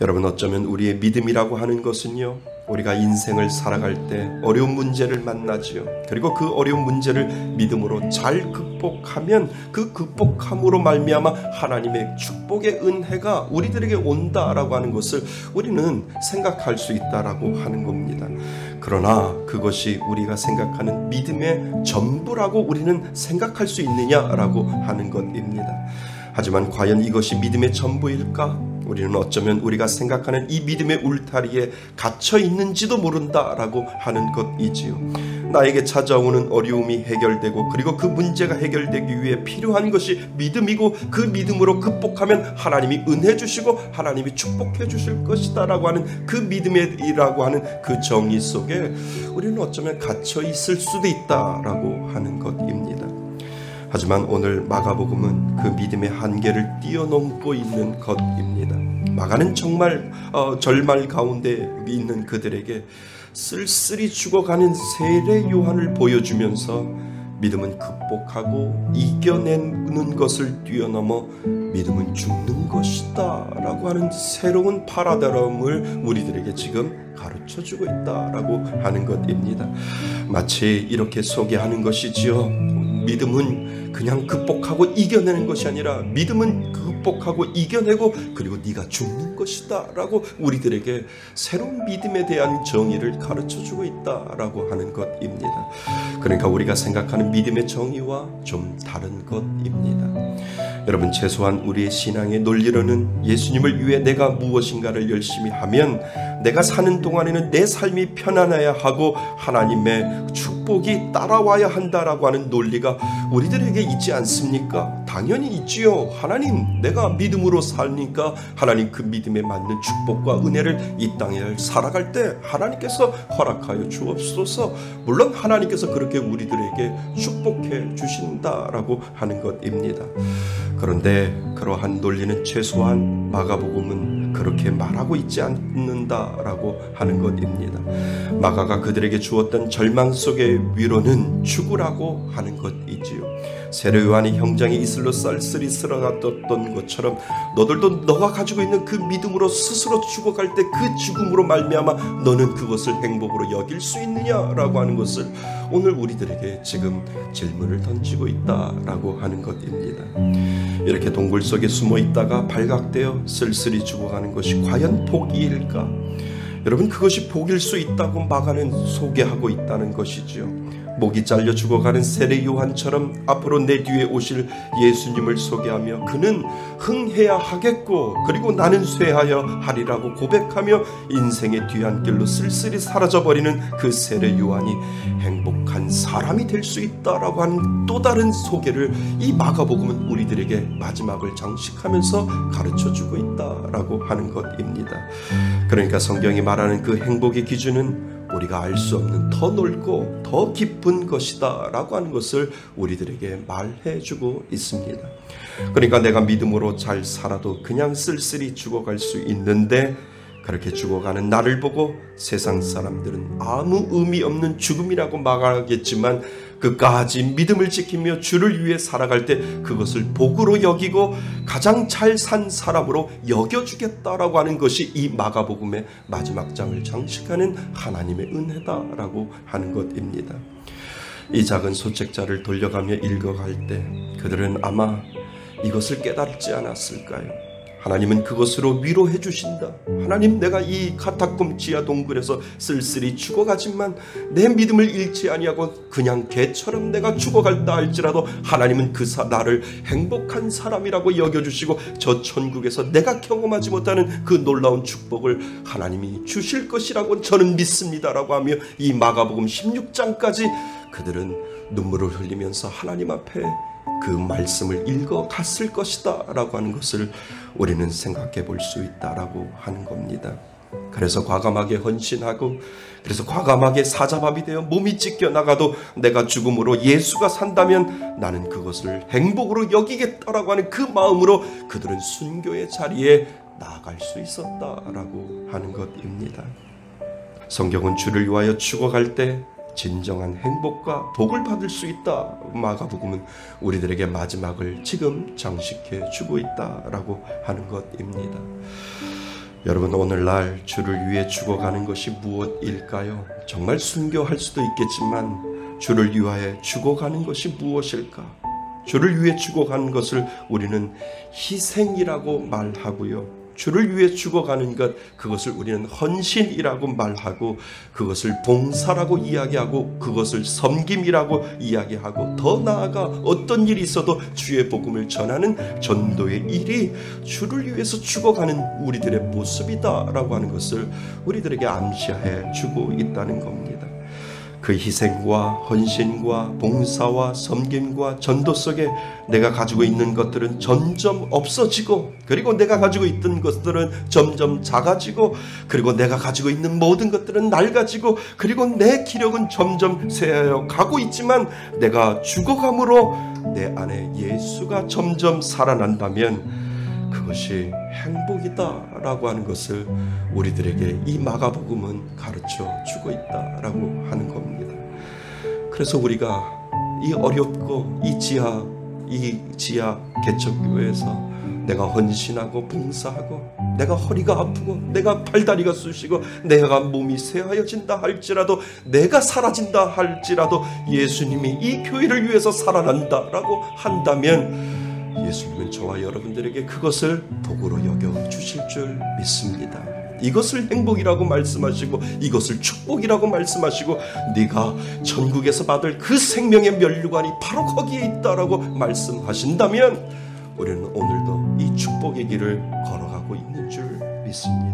여러분, 어쩌면 우리의 믿음이라고 하는 것은요, 우리가 인생을 살아갈 때 어려운 문제를 만나지요. 그리고 그 어려운 문제를 믿음으로 잘 극복하면 그 극복함으로 말미암아 하나님의 축복의 은혜가 우리들에게 온다라고 하는 것을 우리는 생각할 수 있다라고 하는 겁니다. 그러나 그것이 우리가 생각하는 믿음의 전부라고 우리는 생각할 수 있느냐라고 하는 것입니다. 하지만 과연 이것이 믿음의 전부일까? 우리는 어쩌면 우리가 생각하는 이 믿음의 울타리에 갇혀 있는지도 모른다라고 하는 것이지요. 나에게 찾아오는 어려움이 해결되고 그리고 그 문제가 해결되기 위해 필요한 것이 믿음이고 그 믿음으로 극복하면 하나님이 은혜 주시고 하나님이 축복해 주실 것이다 라고 하는 그 믿음이라고 하는 그 정의 속에 우리는 어쩌면 갇혀 있을 수도 있다라고 하는 것입니다. 하지만 오늘 마가복음은 그 믿음의 한계를 뛰어넘고 있는 것입니다. 마가는 정말 절말 가운데 있는 그들에게 쓸쓸히 죽어가는 세례 요한을 보여주면서 믿음은 극복하고 이겨내는 것을 뛰어넘어 믿음은 죽는 것이다 라고 하는 새로운 파라다임을 우리들에게 지금 가르쳐주고 있다라고 하는 것입니다. 마치 이렇게 소개하는 것이지요. 믿음은 그냥 극복하고 이겨내는 것이 아니라 믿음은 극복하고 이겨내고 그리고 네가 죽는 것이다 라고 우리들에게 새로운 믿음에 대한 정의를 가르쳐주고 있다라고 하는 것입니다. 그러니까 우리가 생각하는 믿음의 정의와 좀 다른 것입니다. 여러분, 최소한 우리의 신앙의 논리로는 예수님을 위해 내가 무엇인가를 열심히 하면 내가 사는 동안에는 내 삶이 편안해야 하고 하나님의 축복이 따라와야 한다라고 하는 논리가 우리들에게 있지 않습니까? 당연히 있지요. 하나님, 내가 믿음으로 사니까 하나님 그 믿음에 맞는 축복과 은혜를 이 땅에 살아갈 때 하나님께서 허락하여 주옵소서. 물론 하나님께서 그렇게 우리들에게 축복해 주신다라고 하는 것입니다. 그런데 그러한 논리는 최소한 마가복음은 그렇게 말하고 있지 않는다라고 하는 것입니다. 마가가 그들에게 주었던 절망 속의 위로는 죽으라고 하는 것이지요. 세례 요한이 형장에 이슬로 쌀쓸히 쓰러졌던 것처럼 너들도 너가 가지고 있는 그 믿음으로 스스로 죽어갈 때 그 죽음으로 말미암아 너는 그것을 행복으로 여길 수 있느냐라고 하는 것을 오늘 우리들에게 지금 질문을 던지고 있다라고 하는 것입니다. 이렇게 동굴 속에 숨어 있다가 발각되어 쓸쓸히 죽어가는 것이 과연 복일까? 여러분, 그것이 복일 수 있다고 마가는 소개하고 있다는 것이지요. 목이 잘려 죽어가는 세례 요한처럼 앞으로 내 뒤에 오실 예수님을 소개하며 그는 흥해야 하겠고 그리고 나는 쇠하여 하리라고 고백하며 인생의 뒤안길로 쓸쓸히 사라져버리는 그 세례 요한이 행복한 사람이 될 수 있다라고 하는 또 다른 소개를 이 마가복음은 우리들에게 마지막을 장식하면서 가르쳐주고 있다라고 하는 것입니다. 그러니까 성경이 말하는 그 행복의 기준은 우리가 알 수 없는 더 넓고 더 깊은 것이다 라고 하는 것을 우리들에게 말해주고 있습니다. 그러니까 내가 믿음으로 잘 살아도 그냥 쓸쓸히 죽어갈 수 있는데 그렇게 죽어가는 나를 보고 세상 사람들은 아무 의미 없는 죽음이라고 말하겠지만 끝까지 믿음을 지키며 주를 위해 살아갈 때 그것을 복으로 여기고 가장 잘 산 사람으로 여겨주겠다라고 하는 것이 이 마가복음의 마지막 장을 장식하는 하나님의 은혜다라고 하는 것입니다. 이 작은 소책자를 돌려가며 읽어갈 때 그들은 아마 이것을 깨닫지 않았을까요? 하나님은 그것으로 위로해 주신다. 하나님, 내가 이 카타콤 지하 동굴에서 쓸쓸히 죽어가지만 내 믿음을 잃지 아니하고 그냥 개처럼 내가 죽어갈다 할지라도 하나님은 나를 행복한 사람이라고 여겨주시고 저 천국에서 내가 경험하지 못하는 그 놀라운 축복을 하나님이 주실 것이라고 저는 믿습니다라고 하며 이 마가복음 16장까지 그들은 눈물을 흘리면서 하나님 앞에 그 말씀을 읽어 갔을 것이다 라고 하는 것을 우리는 생각해 볼 수 있다라고 하는 겁니다. 그래서 과감하게 헌신하고 그래서 과감하게 사자밥이 되어 몸이 찢겨 나가도 내가 죽음으로 예수가 산다면 나는 그것을 행복으로 여기겠다라고 하는 그 마음으로 그들은 순교의 자리에 나아갈 수 있었다라고 하는 것입니다. 성경은 주를 위하여 죽어갈 때 진정한 행복과 복을 받을 수 있다. 마가복음은 우리들에게 마지막을 지금 장식해 주고 있다라고 하는 것입니다. 여러분, 오늘날 주를 위해 죽어가는 것이 무엇일까요? 정말 순교할 수도 있겠지만 주를 위하여 죽어가는 것이 무엇일까? 주를 위해 죽어가는 것을 우리는 희생이라고 말하고요. 주를 위해 죽어가는 것, 그것을 우리는 헌신이라고 말하고, 그것을 봉사라고 이야기하고, 그것을 섬김이라고 이야기하고, 더 나아가 어떤 일이 있어도 주의 복음을 전하는 전도의 일이 주를 위해서 죽어가는 우리들의 모습이다라고 하는 것을 우리들에게 암시해 주고 있다는 겁니다. 그 희생과 헌신과 봉사와 섬김과 전도 속에 내가 가지고 있는 것들은 점점 없어지고, 그리고 내가 가지고 있던 것들은 점점 작아지고, 그리고 내가 가지고 있는 모든 것들은 낡아지고, 그리고 내 기력은 점점 쇠하여 가고 있지만 내가 죽어감으로 내 안에 예수가 점점 살아난다면 그것이 행복이다라고 하는 것을 우리들에게 이 마가복음은 가르쳐 주고 있다라고 하는 겁니다. 그래서 우리가 이 어렵고 이 지하 개척교회에서 내가 헌신하고 봉사하고, 내가 허리가 아프고 내가 팔다리가 쑤시고 내가 몸이 쇠하여진다 할지라도, 내가 사라진다 할지라도 예수님이 이 교회를 위해서 살아난다라고 한다면 예수님은 저와 여러분들에게 그것을 복으로 여겨주실 줄 믿습니다. 이것을 행복이라고 말씀하시고, 이것을 축복이라고 말씀하시고, 네가 천국에서 받을 그 생명의 면류관이 바로 거기에 있다라고 말씀하신다면 우리는 오늘도 이 축복의 길을 걸어가고 있는 줄 믿습니다.